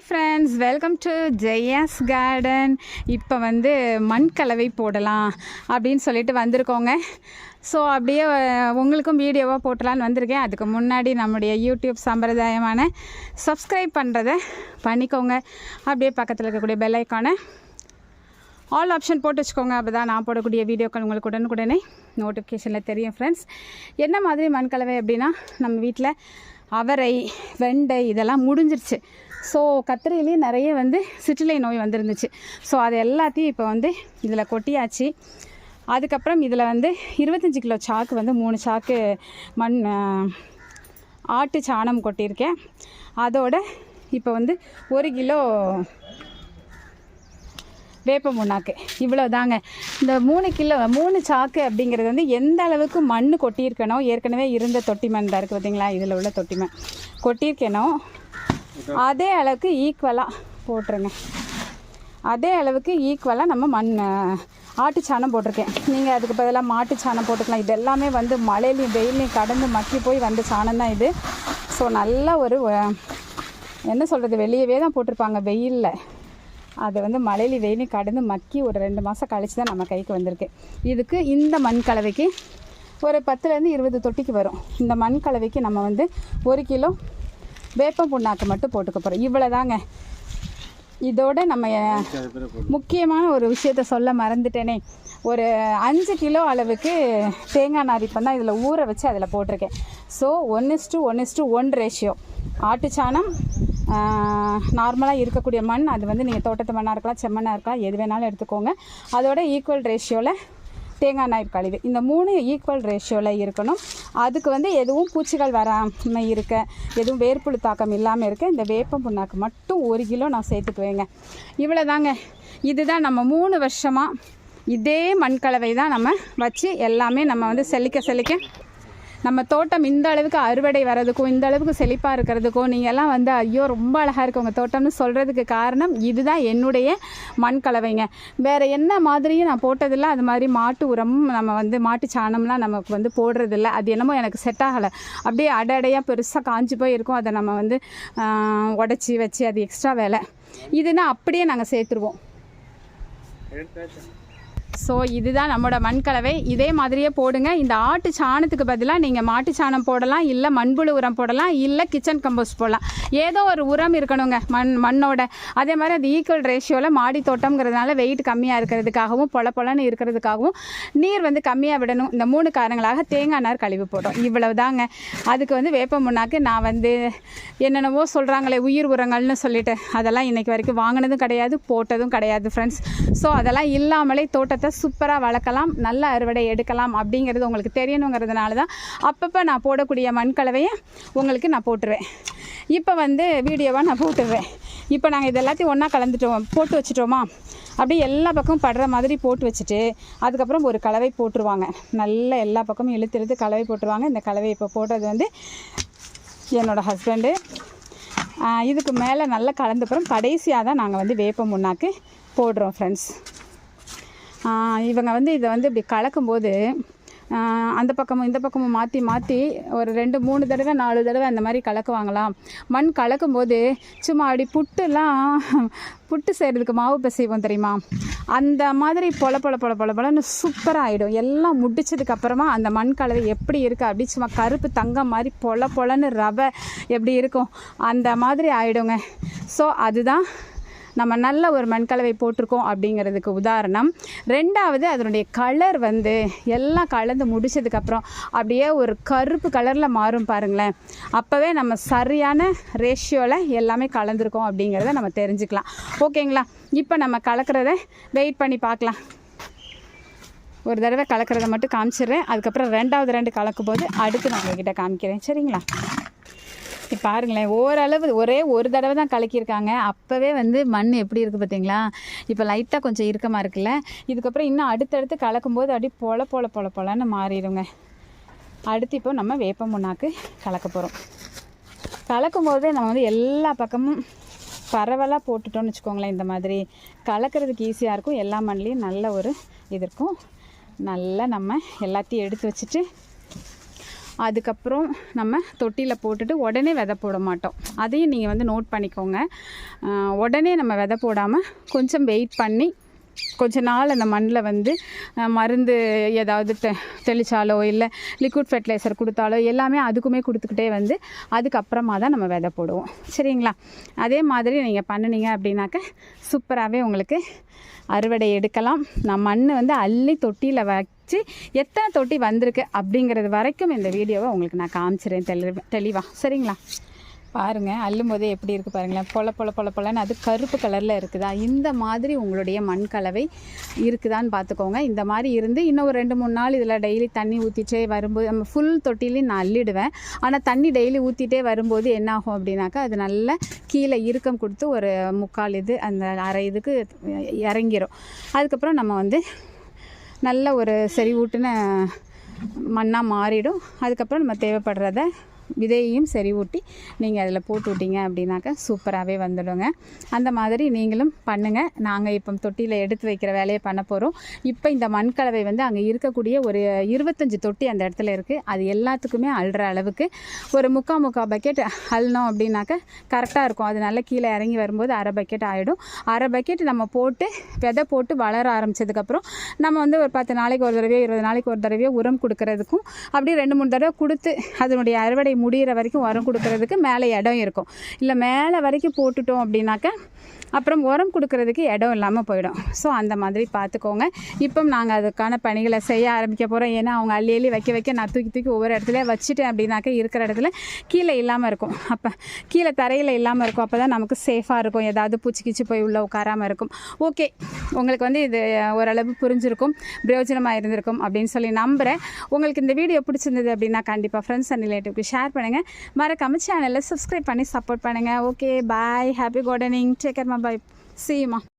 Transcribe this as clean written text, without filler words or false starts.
Friends, welcome to Jaya's garden. இப்போ வந்து மண் கலவை போடலாம் அப்படின்னு சொல்லிட்டு வந்திருக்கோங்க. ஸோ அப்படியே உங்களுக்கும் வீடியோவாக போட்டலான்னு வந்திருக்கேன். அதுக்கு முன்னாடி நம்முடைய யூடியூப் சம்பிரதாயமான சப்ஸ்கிரைப் பண்ணுறதை பண்ணிக்கோங்க. அப்படியே பக்கத்தில் இருக்கக்கூடிய பெல் ஐக்கானை ஆல் ஆப்ஷன் போட்டு வச்சுக்கோங்க. அப்போ தான் நான் போடக்கூடிய வீடியோக்கள் உங்களுக்கு உடனுக்குடனே நோட்டிஃபிகேஷனில் தெரியும். ஃப்ரெண்ட்ஸ், என்ன மாதிரி மண் கலவை அப்படின்னா, நம்ம வீட்டில் அவரை, வெண்டை இதெல்லாம் முடிஞ்சிருச்சு. ஸோ கத்திரிலேயே நிறைய வந்து சிற்றிலை நோய் வந்துருந்துச்சு. ஸோ அது எல்லாத்தையும் இப்போ வந்து இதில் கொட்டியாச்சு. அதுக்கப்புறம் இதில் வந்து 25 கிலோ சாக்கு வந்து 3 சாக்கு மண் ஆட்டு சாணம் கொட்டியிருக்கேன். அதோட இப்போ வந்து 1 கிலோ வேப்ப முன்னாக்கு, இவ்வளோ தாங்க. இந்த 3 சாக்கு அப்படிங்கிறது வந்து எந்த அளவுக்கு மண் கொட்டியிருக்கணும், ஏற்கனவே இருந்த தொட்டி மண் தான் இருக்குது பார்த்தீங்களா, இதில் உள்ள தொட்டி மண் கொட்டியிருக்கணும், அதே அளவுக்கு ஈக்குவலாக போட்டுருங்க. அதே அளவுக்கு ஈக்குவலாக நம்ம மண் ஆட்டு சாணம் போட்டிருக்கேன். நீங்கள் அதுக்கு பதிலாக மாட்டு சாணம் போட்டுக்கலாம். இது எல்லாமே வந்து மழையிலையும் வெயிலையும் கடந்து மக்கி போய் வந்த சாணம் தான் இது. ஸோ நல்ல ஒரு என்ன சொல்கிறது, வெளியவே தான் போட்டிருப்பாங்க வெயிலில். அது வந்து மழையிலையும் வெயிலையும் கடந்து மக்கி ஒரு 2 மாதம் கழித்து தான் நம்ம கைக்கு வந்திருக்கு. இதுக்கு இந்த மண் கலவைக்கு ஒரு 10லேருந்து 20 தொட்டிக்கு வரும். இந்த மண் கலவைக்கு நம்ம வந்து 1 கிலோ வேப்பம் புண்ணாக்கு மட்டும் போட்டுக்க போகிறோம். இவ்வளோ தாங்க. இதோட நம்ம முக்கியமான ஒரு விஷயத்த சொல்ல மறந்துட்டேனே, ஒரு 5 கிலோ அளவுக்கு தேங்காய் நார் இப்போ தான் இதில் ஊற வச்சு அதில் போட்டிருக்கேன். So 1:1:1 ratio. ஆட்டு சாணம், நார்மலாக இருக்கக்கூடிய மண், அது வந்து நீங்கள் தோட்டத்து மண்ணாக இருக்கலாம், செம்மண்ணாக இருக்கலாம், எது வேணாலும் எடுத்துக்கோங்க. அதோட ஈக்குவல் ரேஷியோவில் தேங்காய் நார் கழிவு, இந்த 3 ஈக்குவல் ரேஷியோவில் இருக்கணும். அதுக்கு வந்து எதுவும் பூச்சிகள் வராமல் இருக்க, எதுவும் வேர்ப்புழு தாக்கம் இல்லாமல் இருக்க இந்த வேப்பம் புண்ணாக்கு மட்டும் 1 கிலோ நான் சேர்த்துக்குவேங்க. இவ்வளோ தாங்க. இதுதான் நம்ம 3 வருஷமாக இதே மண் கலவை தான் நம்ம வச்சு எல்லாமே நம்ம வந்து செழிக்க நம்ம தோட்டம் இந்த அளவுக்கு அறுவடை வர்றதுக்கும், இந்த அளவுக்கு செழிப்பாக இருக்கிறதுக்கும், நீங்கள் எல்லாம் வந்து ஐயோ ரொம்ப அழகாக இருக்குது உங்கள் தோட்டம்னு சொல்கிறதுக்கு காரணம் இதுதான் என்னுடைய மண் கலவைங்க. வேறு என்ன மாதிரியும் நான் போட்டதில்லை. அது மாதிரி மாட்டு உரமும் நம்ம வந்து மாட்டு சாணம்லாம் நமக்கு வந்து போடுறதில்ல. அது என்னமோ எனக்கு செட் ஆகலை. அப்படியே அடையாக பெருசாக காஞ்சி போய் இருக்கும். அதை நம்ம வந்து உடச்சி வச்சு அது எக்ஸ்ட்ரா வேலை. இதுனா அப்படியே நாங்கள் சேர்த்துருவோம். ஸோ இதுதான் நம்மளோட மண் கலவை. இதே மாதிரியே போடுங்க. இந்த ஆட்டு சாணத்துக்கு பதிலாக நீங்கள் மாட்டு சாணம் போடலாம், இல்லை மண்புழு உரம் போடலாம், இல்லை கிச்சன் கம்போஸ்ட் போடலாம். ஏதோ ஒரு உரம் இருக்கணுங்க மண்ணோட. அதே மாதிரி அது ஈக்குவல் ரேஷியோவில் மாடி தோட்டம்ங்கிறதுனால வெயிட் கம்மியாக இருக்கிறதுக்காகவும் பொலன்னு இருக்கிறதுக்காகவும் நீர் வந்து கம்மியாக விடணும். இந்த 3 காரணங்களாக தேங்காய் நார் கழிவு போட்டோம். இவ்வளவு தாங்க. அதுக்கு வந்து வேப்ப முன்னாக்கு நான் வந்து என்னென்னவோ சொல்கிறாங்களே உயிர் உரங்கள்னு சொல்லிட்டு, அதெல்லாம் இன்றைக்கி வரைக்கும் வாங்கினதும் கிடையாது, போட்டதும் கிடையாது ஃப்ரெண்ட்ஸ். ஸோ அதெல்லாம் இல்லாமலே தோட்டத்தை சூப்பராக வளர்க்கலாம், நல்ல அறுவடை எடுக்கலாம் அப்படிங்கிறது உங்களுக்கு தெரியணுங்கிறதுனால தான் அப்பப்போ நான் போடக்கூடிய மண் கலவையை உங்களுக்கு நான் போட்டுருவேன். இப்போ வந்து வீடியோவாக நான் போட்டுடுவேன். இப்போ நாங்கள் இது எல்லாத்தையும் ஒன்றா போட்டு வச்சுட்டோமா, அப்படியே எல்லா பக்கமும் படுற மாதிரி போட்டு வச்சுட்டு அதுக்கப்புறம் ஒரு கலவை போட்டுருவாங்க. நல்ல எல்லா பக்கமும் இழுத்து கலவை போட்டுருவாங்க. இந்த கலவை இப்போ போடுறது வந்து என்னோடய ஹஸ்பண்டு. இதுக்கு மேலே நல்லா கலந்துப்புறம் கடைசியாக தான் நாங்கள் வந்து வேப்ப முன்னாக்கு போடுறோம் ஃப்ரெண்ட்ஸ். இவங்க வந்து இதை வந்து இப்படி கலக்கும்போது அந்த பக்கமும் இந்த பக்கமும் மாற்றி ஒரு 2-3 தடவை 4 தடவை அந்த மாதிரி கலக்குவாங்களாம். மண் கலக்கும்போது சும்மா அப்படி புட்டு செய்கிறதுக்கு மாவு பிசைவோம் தெரியுமா, அந்த மாதிரி பொலன்னு சூப்பராக ஆகிடும். எல்லாம் முடிச்சதுக்கப்புறமா அந்த மண் கலவை எப்படி இருக்குது, அப்படி சும்மா கருப்பு தங்கம் மாதிரி பொலன்னு ரவை எப்படி இருக்கும் அந்த மாதிரி ஆகிடுங்க. ஸோ அதுதான் நம்ம நல்ல ஒரு மண்கலவை போட்டிருக்கோம் அப்படிங்கிறதுக்கு உதாரணம். 2வது, அதனுடைய கலர் வந்து எல்லாம் கலந்து முடிச்சதுக்கப்புறம் அப்படியே ஒரு கருப்பு கலரில் மாறும் பாருங்களேன். அப்போவே நம்ம சரியான ரேஷியோவில் எல்லாமே கலந்துருக்கோம் அப்படிங்கிறத நம்ம தெரிஞ்சுக்கலாம். ஓகேங்களா? இப்போ நம்ம கலக்கிறத வெயிட் பண்ணி பார்க்கலாம். ஒரு தடவை கலக்கிறத மட்டும் காமிச்சிடுறேன். அதுக்கப்புறம் 2வது 2 கலக்கும் போது அடுத்து நான் உங்ககிட்ட காமிக்கிறேன். சரிங்களா? இப்போ பாருங்களேன், ஓரளவு ஒரு தடவை தான் கலக்கியிருக்காங்க. அப்போவே வந்து மண் எப்படி இருக்குது பார்த்தீங்களா? இப்போ லைட்டாக கொஞ்சம் இறுக்கமாக இருக்குல்ல. இதுக்கப்புறம் இன்னும் அடுத்தடுத்து கலக்கும்போது அப்படியே பொலன்னு மாறிடுங்க. அடுத்து இப்போ நம்ம வேப்ப முன்னாக்கு கலக்க போகிறோம். கலக்கும்போதே நம்ம வந்து எல்லா பக்கமும் பரவலாக போட்டுட்டோம்னு வச்சுக்கோங்களேன். இந்த மாதிரி கலக்கிறதுக்கு ஈஸியாக இருக்கும். எல்லா மண்லேயும் நல்ல ஒரு இது இருக்கும். நல்லா நம்ம எல்லாத்தையும் எடுத்து வச்சுட்டு அதுக்கப்புறம் நம்ம தொட்டியில் போட்டுட்டு உடனே விதை போட மாட்டோம். அதையும் நீங்கள் வந்து நோட் பண்ணிக்கோங்க. உடனே நம்ம விதை போடாமல் கொஞ்சம் வெயிட் பண்ணி கொஞ்ச நாள் அந்த மண்ணில் வந்து மருந்து ஏதாவது தெளித்தாலோ இல்லை லிக்விட் ஃபெர்டிலைசர் கொடுத்தாலோ எல்லாமே அதுக்குமே கொடுத்துக்கிட்டே வந்து அதுக்கப்புறமா தான் நம்ம விதை போடுவோம். சரிங்களா? அதே மாதிரி நீங்கள் பண்ணினீங்க அப்படின்னாக்க சூப்பராகவே உங்களுக்கு அறுவடை எடுக்கலாம். நான் மண் வந்து அள்ளி தொட்டியில் வச்சு எத்தனை தொட்டி வந்திருக்கு அப்படிங்கிறது வரைக்கும் இந்த வீடியோவை உங்களுக்கு நான் காமிச்சிடுறேன் தெளிவாக. சரிங்களா? பாருங்கள், அள்ளும் போதே எப்படி இருக்குது பாருங்களேன். பொலன்னு அது கருப்பு கலரில் இருக்குதா? இந்த மாதிரி உங்களுடைய மண் கலவை இருக்குதான்னு பார்த்துக்கோங்க. இந்த மாதிரி இருந்து இன்னும் ஒரு 2-3 நாள் இதில் டெய்லி தண்ணி ஊற்றிட்டே வரும்போது நம்ம ஃபுல் தொட்டிலையும் நான் அள்ளிடுவேன். ஆனால் தண்ணி டெய்லி ஊற்றிட்டே வரும்போது என்ன ஆகும் அப்படின்னாக்கா அது நல்ல கீழே இறுக்கம் கொடுத்து ஒரு 3/4 இது அந்த அரை இதுக்கு இறங்கிரும். அதுக்கப்புறம் நம்ம வந்து நல்ல ஒரு செறிவூட்டின மண்ணாக மாறிடும். அதுக்கப்புறம் நம்ம தேவைப்படுறத விதையையும் செறிவூட்டி நீங்கள் அதில் போட்டு விட்டீங்க அப்படின்னாக்கா சூப்பராகவே வந்துடுங்க. அந்த மாதிரி நீங்களும் பண்ணுங்கள். நாங்கள் இப்போ தொட்டியில் எடுத்து வைக்கிற வேலையை பண்ண போகிறோம். இப்போ இந்த மண்கலவை வந்து அங்கே இருக்கக்கூடிய ஒரு 25 தொட்டி அந்த இடத்துல இருக்குது. அது எல்லாத்துக்குமே அள்ளுற அளவுக்கு ஒரு 3/4 பக்கெட் அள்ளணும் அப்படின்னாக்கா கரெக்டாக இருக்கும். அது நல்லா கீழே இறங்கி வரும்போது அரை பக்கெட் ஆகிடும். அரை பக்கெட் நம்ம போட்டு விதை போட்டு வளர ஆரம்பித்ததுக்கப்புறம் நம்ம வந்து ஒரு 10 நாளைக்கு ஒரு தடவையோ 20 நாளைக்கு ஒரு தடவையோ உரம் கொடுக்கறதுக்கும் அப்படியே 2-3 தடவை கொடுத்து அதனுடைய அறுவடை முடிகிற வரைக்கும் உரம் கொடுக்கறதுக்கு மேலே இடம் இருக்கும். இல்லை மேலே வரைக்கும் போட்டுட்டோம் அப்படின்னாக்க அப்புறம் உரம் கொடுக்கறதுக்கு இடம் இல்லாமல் போயிடும். ஸோ அந்த மாதிரி பார்த்துக்கோங்க. இப்போ நாங்கள் அதுக்கான பணிகளை செய்ய ஆரம்பிக்க போகிறோம். ஏன்னா அவங்க அள்ளி வைக்க நான் தூக்கி ஒவ்வொரு இடத்துல வச்சுட்டேன் அப்படின்னாக்க இருக்கிற இடத்துல கீழே இல்லாமல் இருக்கும். அப்போ கீழே தரையில் இல்லாமல் இருக்கும். அப்போ தான் நமக்கு சேஃபாக இருக்கும். ஏதாவது பூச்சி போய் உள்ளே உட்காராமல் இருக்கும். ஓகே, உங்களுக்கு வந்து இது ஓரளவு புரிஞ்சிருக்கும், பிரயோஜனமாக இருந்திருக்கும் அப்படின்னு சொல்லி நம்புகிறேன். உங்களுக்கு இந்த வீடியோ பிடிச்சிருந்தது அப்படின்னா கண்டிப்பாக ஃப்ரெண்ட்ஸ் அண்ட் ரிலேட்டிவ்க்கு ஷேர் பண்ணுங்கள். மறக்காம சேனலில் சப்ஸ்கிரைப் பண்ணி சப்போர்ட் பண்ணுங்கள். Okay, bye. Happy gardening. Take care. Bye. See you, Ma.